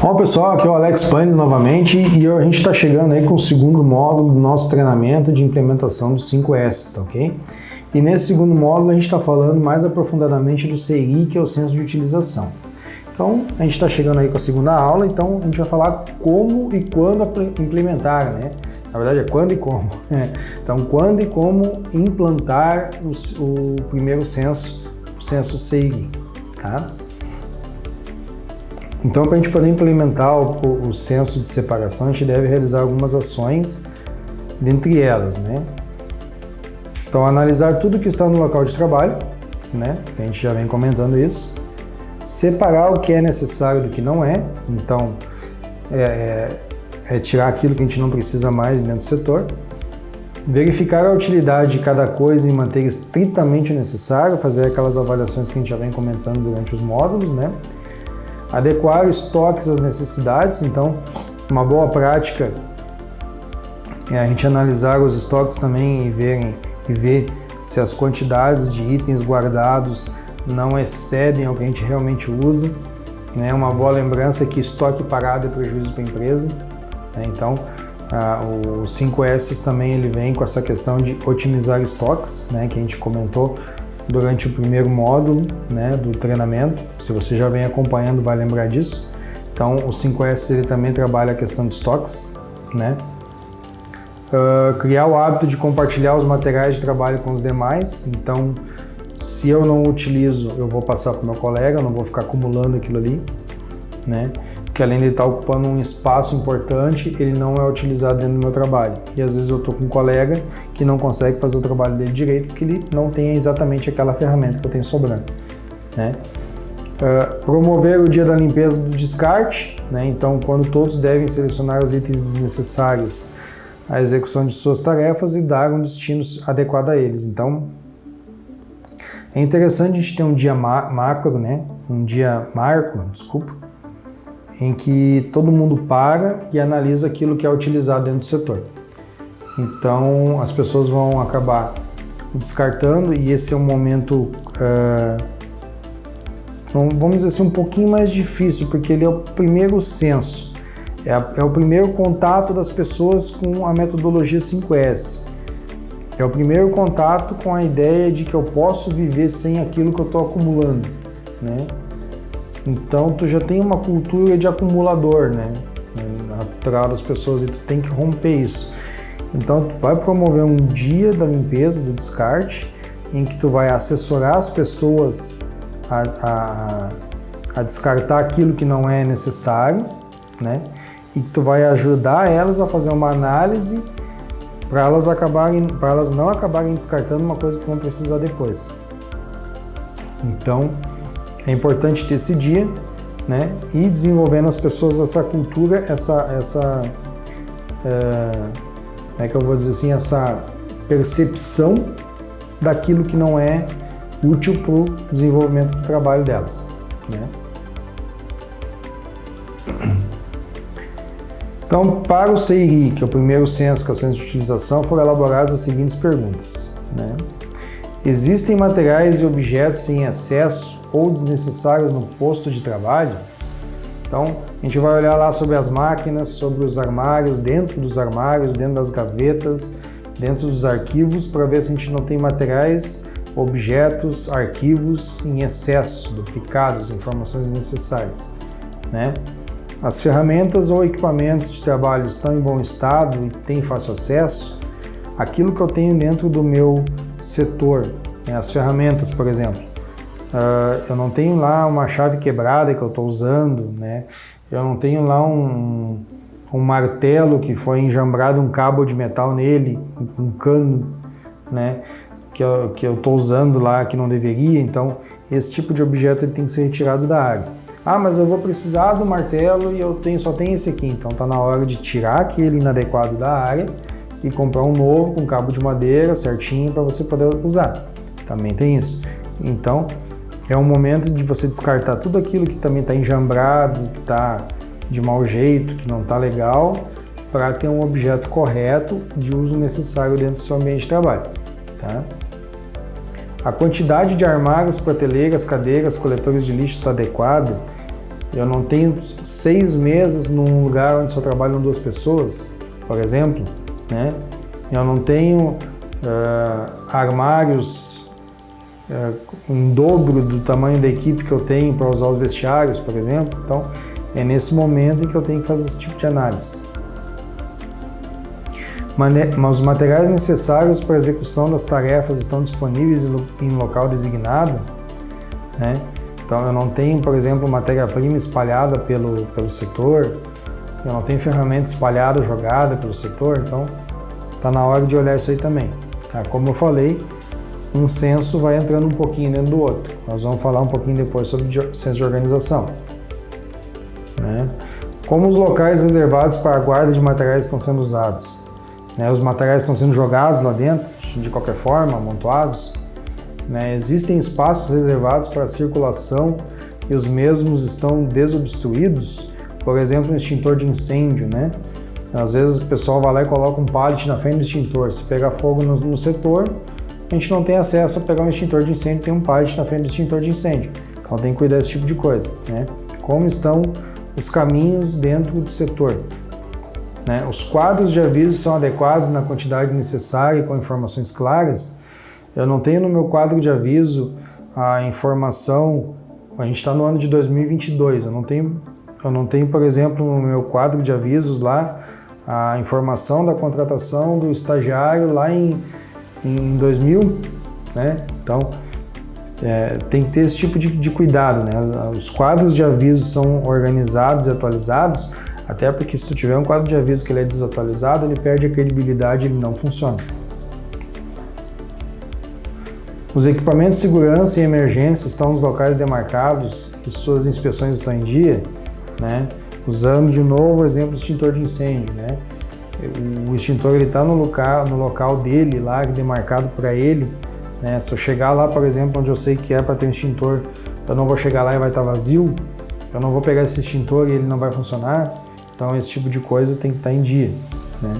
Bom pessoal, aqui é o Alex Pane novamente e a gente está chegando aí com o segundo módulo do nosso treinamento de implementação dos 5S, tá ok? E nesse segundo módulo a gente está falando mais aprofundadamente do CI, que é o senso de utilização. Então a gente está chegando aí com a segunda aula, então a gente vai falar como e quando implementar, né? Na verdade é quando e como. Então quando e como implantar o primeiro senso, o senso CI, tá? Então, para a gente poder implementar o senso de separação, a gente deve realizar algumas ações, dentre elas, né? Então, analisar tudo que está no local de trabalho, né? A gente já vem comentando isso. Separar o que é necessário do que não é. Então, tirar aquilo que a gente não precisa mais dentro do setor. Verificar a utilidade de cada coisa e manter estritamente o necessário, fazer aquelas avaliações que a gente já vem comentando durante os módulos, né? Adequar estoques às necessidades, então uma boa prática é a gente analisar os estoques também e ver se as quantidades de itens guardados não excedem o que a gente realmente usa, né? Uma boa lembrança é que estoque parado é prejuízo para a empresa, né? Então o 5S também ele vem com essa questão de otimizar estoques, né? Que a gente comentou durante o primeiro módulo, né, do treinamento. Se você já vem acompanhando, vai lembrar disso. Então, o 5S ele também trabalha a questão de estoques, né? Criar o hábito de compartilhar os materiais de trabalho com os demais. Então, se eu não utilizo, eu vou passar para o meu colega, eu não vou ficar acumulando aquilo ali, né? Porque além de estar ocupando um espaço importante, ele não é utilizado dentro do meu trabalho. E às vezes eu estou com um colega que não consegue fazer o trabalho dele direito porque ele não tem exatamente aquela ferramenta que eu tenho sobrando, né? Promover o dia da limpeza do descarte, né? Então, quando todos devem selecionar os itens desnecessários à execução de suas tarefas e dar um destino adequado a eles. Então, é interessante a gente ter um dia macro, né? Um dia marco, desculpa, em que todo mundo para e analisa aquilo que é utilizado dentro do setor. Então, as pessoas vão acabar descartando e esse é um momento, vamos dizer assim, um pouquinho mais difícil, porque ele é o primeiro senso, é o primeiro contato das pessoas com a metodologia 5S. É o primeiro contato com a ideia de que eu posso viver sem aquilo que eu estou acumulando, né? Então, tu já tem uma cultura de acumulador, né? Natural das pessoas e tu tem que romper isso. Então, tu vai promover um dia da limpeza, do descarte, em que tu vai assessorar as pessoas a descartar aquilo que não é necessário, né? E tu vai ajudar elas a fazer uma análise para elas não acabarem descartando uma coisa que vão precisar depois. Então, é importante ter esse dia, né? E desenvolvendo as pessoas essa cultura, como é que eu vou dizer assim, essa percepção daquilo que não é útil para o desenvolvimento do trabalho delas, né? Então, para o CI, que é o primeiro senso, que é o senso de utilização, foram elaboradas as seguintes perguntas, né? Existem materiais e objetos em excesso ou desnecessários no posto de trabalho? Então, a gente vai olhar lá sobre as máquinas, sobre os armários, dentro das gavetas, dentro dos arquivos, para ver se a gente não tem materiais, objetos, arquivos em excesso, duplicados, informações desnecessárias, né? As ferramentas ou equipamentos de trabalho estão em bom estado e têm fácil acesso? Aquilo que eu tenho dentro do meu setor, né? As ferramentas, por exemplo, eu não tenho lá uma chave quebrada que eu estou usando, né? Eu não tenho lá um martelo que foi enjambrado um cabo de metal nele, um cano, né? Que eu estou usando lá que não deveria. Então, esse tipo de objeto ele tem que ser retirado da área. Ah, mas eu vou precisar do martelo e só tenho esse aqui. Então, está na hora de tirar aquele inadequado da área e comprar um novo com cabo de madeira certinho para você poder usar. Também tem isso. Então, é um momento de você descartar tudo aquilo que também está enjambrado, que está de mau jeito, que não está legal, para ter um objeto correto de uso necessário dentro do seu ambiente de trabalho, tá? A quantidade de armários, prateleiras, cadeiras, coletores de lixo está adequada? Eu não tenho 6 mesas num lugar onde só trabalham 2 pessoas, por exemplo, né? Eu não tenho armários em dobro do tamanho da equipe que eu tenho para usar os vestiários, por exemplo. Então, é nesse momento em que eu tenho que fazer esse tipo de análise. Mas os materiais necessários para a execução das tarefas estão disponíveis em local designado, né? Então, eu não tenho, por exemplo, matéria-prima espalhada pelo setor, eu não tenho ferramenta espalhada, jogada pelo setor, então está na hora de olhar isso aí também. Tá? Como eu falei, um censo vai entrando um pouquinho dentro do outro. Nós vamos falar um pouquinho depois sobre censo de organização. Né? Como os locais reservados para a guarda de materiais estão sendo usados? Né? Os materiais estão sendo jogados lá dentro, de qualquer forma, amontoados. Né? Existem espaços reservados para circulação e os mesmos estão desobstruídos, por exemplo, um extintor de incêndio, né? Às vezes o pessoal vai lá e coloca um pallet na frente do extintor. Se pegar fogo no setor, a gente não tem acesso a pegar um extintor de incêndio, tem um pallet na frente do extintor de incêndio. Então tem que cuidar desse tipo de coisa, né? Como estão os caminhos dentro do setor? Né? Os quadros de aviso são adequados na quantidade necessária e com informações claras? Eu não tenho no meu quadro de aviso a informação, a gente está no ano de 2022, eu não tenho, por exemplo, no meu quadro de avisos lá a informação da contratação do estagiário lá em 2000, né? Então, tem que ter esse tipo de cuidado, né? Os quadros de aviso são organizados e atualizados, até porque se tu tiver um quadro de aviso que ele é desatualizado, ele perde a credibilidade, ele não funciona. Os equipamentos de segurança e emergência estão nos locais demarcados e suas inspeções estão em dia, né? Usando de novo o exemplo do extintor de incêndio, né? O extintor está no local dele lá, demarcado para ele, né? Se eu chegar lá, por exemplo, onde eu sei que é para ter um extintor, eu não vou chegar lá e vai estar vazio, eu não vou pegar esse extintor e ele não vai funcionar. Então esse tipo de coisa tem que estar em dia, né?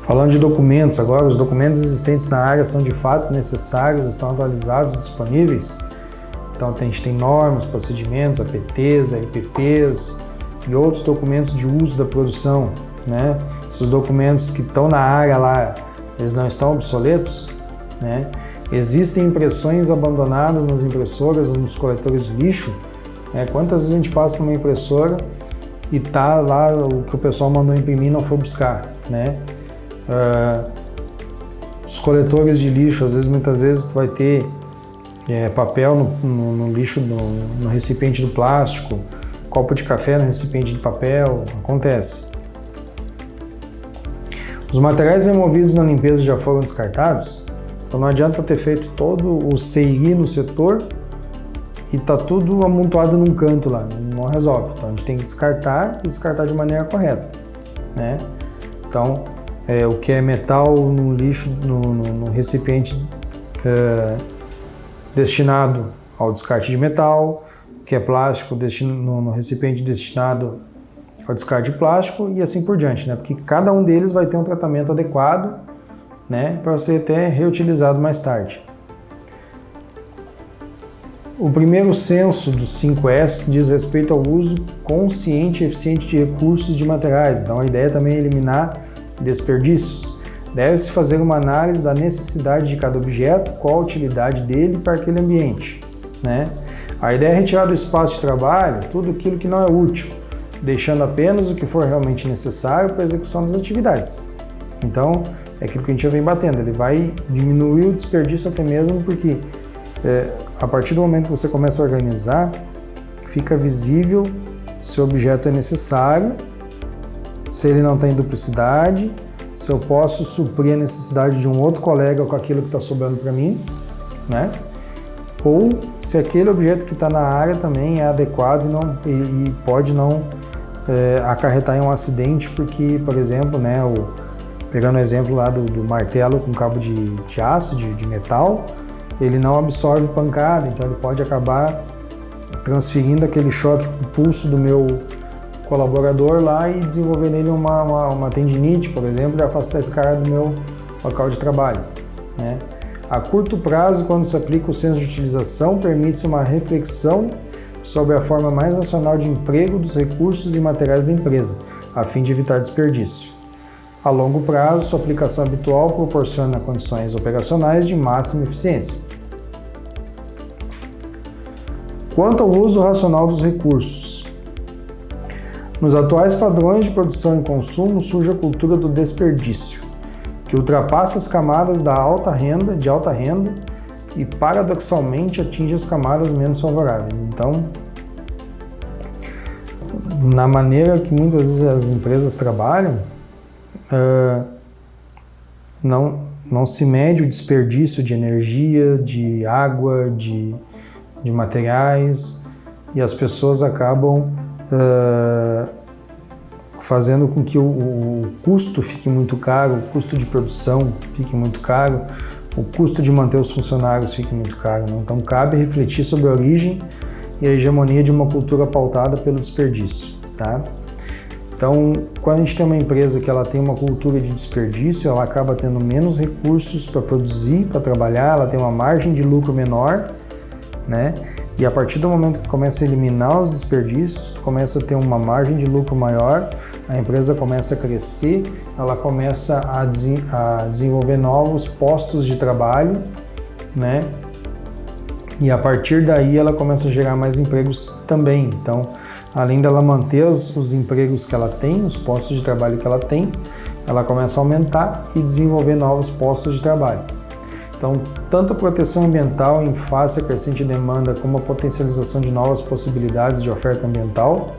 Falando de documentos agora, os documentos existentes na área são de fato necessários, estão atualizados e disponíveis. Então a gente tem normas, procedimentos, APTs, LPPs e outros documentos de uso da produção, né? Esses documentos que estão na área lá, eles não estão obsoletos, né? Existem impressões abandonadas nas impressoras ou nos coletores de lixo, né? Quantas vezes a gente passa por uma impressora e tá lá o que o pessoal mandou imprimir e não foi buscar, né? Os coletores de lixo, muitas vezes tu vai ter papel no lixo, no recipiente do plástico, copo de café no recipiente de papel, acontece. Os materiais removidos na limpeza já foram descartados, então não adianta ter feito todo o CI no setor e tá tudo amontoado num canto lá, não resolve. Então a gente tem que descartar e descartar de maneira correta, né? Então, o que é metal no lixo, no recipiente destinado ao descarte de metal, o que é plástico no recipiente destinado ao descarte de plástico e assim por diante, né? Porque cada um deles vai ter um tratamento adequado, né, para ser até reutilizado mais tarde. O primeiro censo dos 5S diz respeito ao uso consciente e eficiente de recursos de materiais, então a ideia também é eliminar desperdícios. Deve-se fazer uma análise da necessidade de cada objeto, qual a utilidade dele para aquele ambiente, né? A ideia é retirar do espaço de trabalho tudo aquilo que não é útil, deixando apenas o que for realmente necessário para a execução das atividades. Então, é aquilo que a gente já vem batendo, ele vai diminuir o desperdício até mesmo porque a partir do momento que você começa a organizar, fica visível se o objeto é necessário, se ele não tem duplicidade, se eu posso suprir a necessidade de um outro colega com aquilo que está sobrando para mim, né? Ou se aquele objeto que está na área também é adequado e pode não acarretar em um acidente, porque, por exemplo, né, pegando o exemplo lá do martelo com cabo de aço, de metal, ele não absorve pancada, então ele pode acabar transferindo aquele choque pro pulso do meu colaborador lá e desenvolver nele uma tendinite, por exemplo, e afastar esse cara do meu local de trabalho, né? A curto prazo, quando se aplica o senso de utilização, permite-se uma reflexão sobre a forma mais racional de emprego dos recursos e materiais da empresa, a fim de evitar desperdício. A longo prazo, sua aplicação habitual proporciona condições operacionais de máxima eficiência. Quanto ao uso racional dos recursos, nos atuais padrões de produção e consumo surge a cultura do desperdício, que ultrapassa as camadas de alta renda e paradoxalmente atinge as camadas menos favoráveis. Então, na maneira que muitas vezes as empresas trabalham, não se mede o desperdício de energia, de água, de materiais, e as pessoas acabam fazendo com que o custo fique muito caro, o custo de produção fique muito caro, o custo de manter os funcionários fique muito caro. Né? Então cabe refletir sobre a origem e a hegemonia de uma cultura pautada pelo desperdício. Tá? Então, quando a gente tem uma empresa que ela tem uma cultura de desperdício, ela acaba tendo menos recursos para produzir, para trabalhar, ela tem uma margem de lucro menor, né? E a partir do momento que tu começa a eliminar os desperdícios, tu começa a ter uma margem de lucro maior, a empresa começa a crescer, ela começa a desenvolver novos postos de trabalho, né? E a partir daí ela começa a gerar mais empregos também. Então, além dela manter os empregos que ela tem, os postos de trabalho que ela tem, ela começa a aumentar e desenvolver novos postos de trabalho. Então, tanto a proteção ambiental em face à crescente demanda como a potencialização de novas possibilidades de oferta ambiental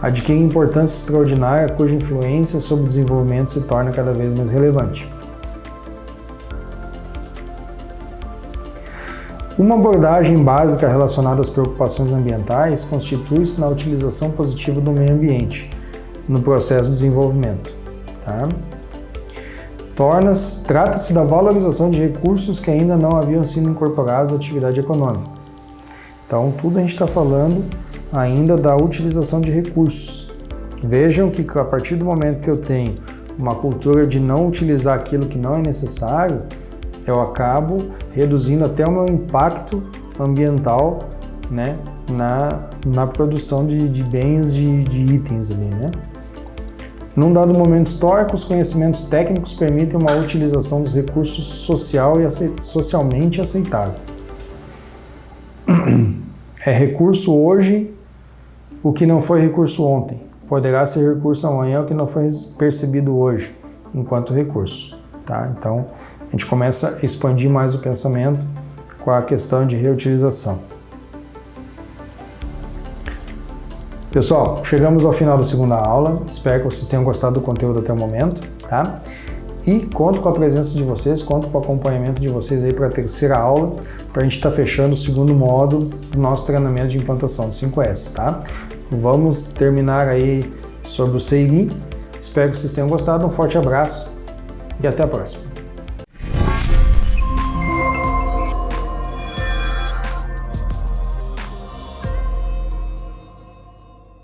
adquire importância extraordinária cuja influência sobre o desenvolvimento se torna cada vez mais relevante. Uma abordagem básica relacionada às preocupações ambientais constitui-se na utilização positiva do meio ambiente no processo de desenvolvimento. Tá? Trata-se da valorização de recursos que ainda não haviam sido incorporados à atividade econômica. Então, tudo a gente está falando ainda da utilização de recursos. Vejam que a partir do momento que eu tenho uma cultura de não utilizar aquilo que não é necessário, eu acabo reduzindo até o meu impacto ambiental, né, na produção de bens, de itens ali, né? Num dado momento histórico, os conhecimentos técnicos permitem uma utilização dos recursos socialmente aceitável. É recurso hoje o que não foi recurso ontem. Poderá ser recurso amanhã o que não foi percebido hoje, enquanto recurso. Tá? Então, a gente começa a expandir mais o pensamento com a questão de reutilização. Pessoal, chegamos ao final da segunda aula, espero que vocês tenham gostado do conteúdo até o momento, tá? E conto com a presença de vocês, conto com o acompanhamento de vocês aí para a terceira aula, para a gente estar fechando o segundo módulo do nosso treinamento de implantação do 5S, tá? Vamos terminar aí sobre o CIRI, espero que vocês tenham gostado, um forte abraço e até a próxima.